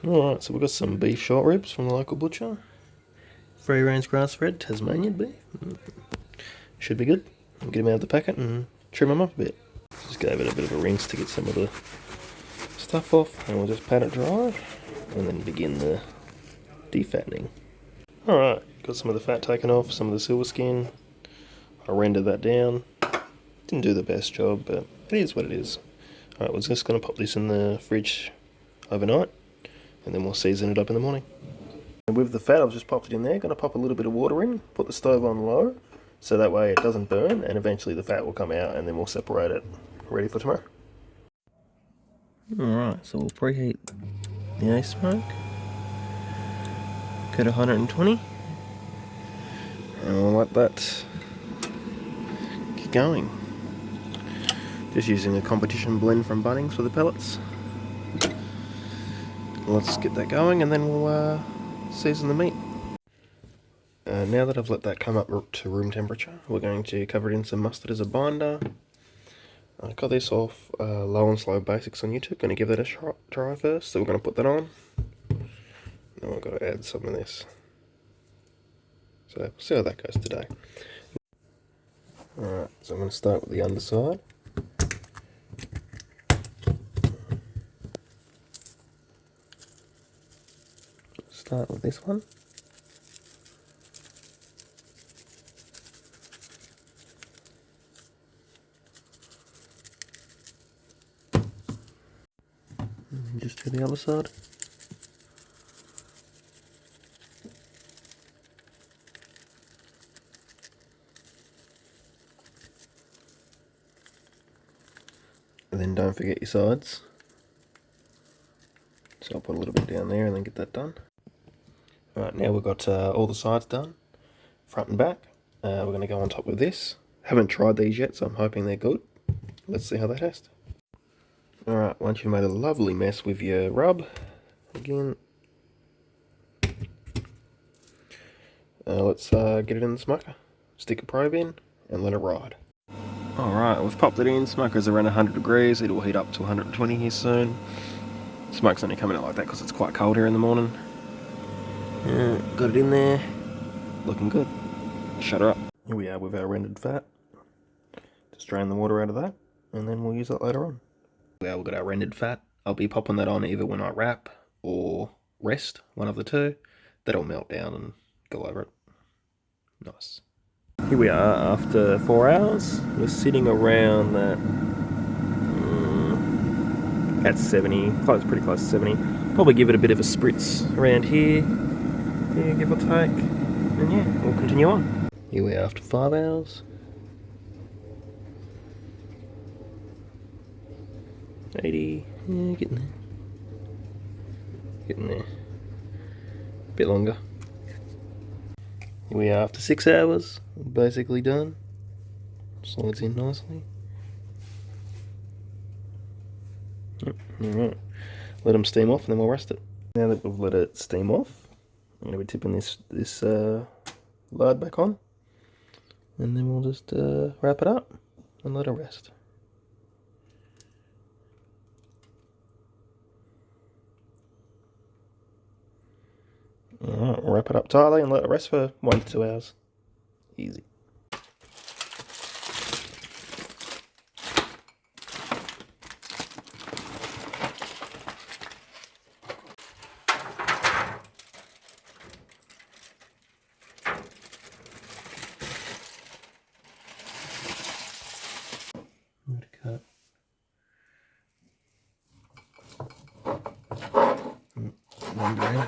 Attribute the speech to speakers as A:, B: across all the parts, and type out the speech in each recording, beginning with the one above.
A: Alright, so we've got some beef short ribs from the local butcher. Free range grass fed Tasmanian beef. Should be good. I'll get them out of the packet and trim them up a bit. Just gave it a bit of a rinse to get some of the stuff off, and we'll just pat it dry and then begin the defattening. Alright, got some of the fat taken off, some of the silver skin. I rendered that down. Didn't do the best job, but it is what it is. Alright, we're just going to pop this in the fridge overnight, and then we'll season it up in the morning. And with the fat, I've just popped it in there. Going to pop a little bit of water in, put the stove on low, so that way it doesn't burn, and eventually the fat will come out, and then we'll separate it, ready for tomorrow. Alright, so we'll preheat the Asmoke. Go to 120. And we'll let that get going. Just using a competition blend from Bunnings for the pellets. Let's get that going, and then we'll season the meat. Now that I've let that come up to room temperature, we're going to cover it in some mustard as a binder. I got this off Low and Slow Basics on YouTube. Going to give that a try first, so we're going to put that on. Now I've got to add some of this. So we'll see how that goes today. Alright, so I'm going to start with the underside. Start with this one. And just do the other side. And then don't forget your sides. So I'll put a little bit down there and then get that done. Alright, now we've got all the sides done, front and back. We're going to go on top with this. Haven't tried these yet, so I'm hoping they're good. Let's see how they taste. Alright, once you've made a lovely mess with your rub, again, let's get it in the smoker. Stick a probe in and let it ride. Alright, we've popped it in. Smoker's around 100 degrees. It'll heat up to 120 here soon. Smoke's only coming out like that because it's quite cold here in the morning. Got it in there. Looking good. Shut her up. Here we are with our rendered fat. Just drain the water out of that, and then we'll use that later on. We've got our rendered fat. I'll be popping that on either when I wrap or rest, one of the two. That'll melt down and go over it. Nice. Here we are after 4 hours. We're sitting around that at 70, pretty close to 70. Probably give it a bit of a spritz around here, yeah, give or take. And yeah, we'll continue on. Here we are after 5 hours. 80, yeah, getting there. Getting there. A bit longer. Here we are after 6 hours. Basically done. Slides in nicely. Alright. Let them steam off and then we'll rest it. Now that we've let it steam off, I'm going to be tipping this lard back on. And then we'll just wrap it up and let it rest. Alright, we'll wrap it up tightly and let it rest for 1 to 2 hours. Easy. Cut. One grain.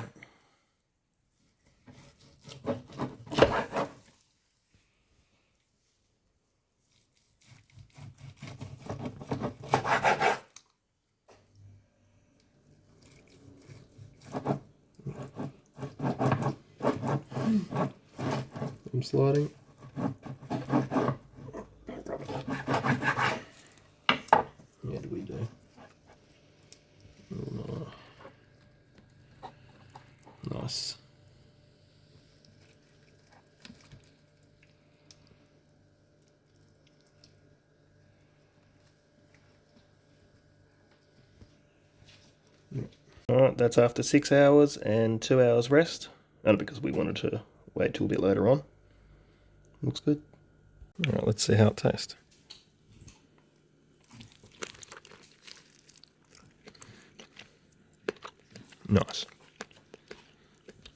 A: I'm sliding. How do we do? Nice. Alright, that's after 6 hours and 2 hours rest. Only because we wanted to wait till a bit later on. Looks good. Alright, let's see how it tastes. Nice.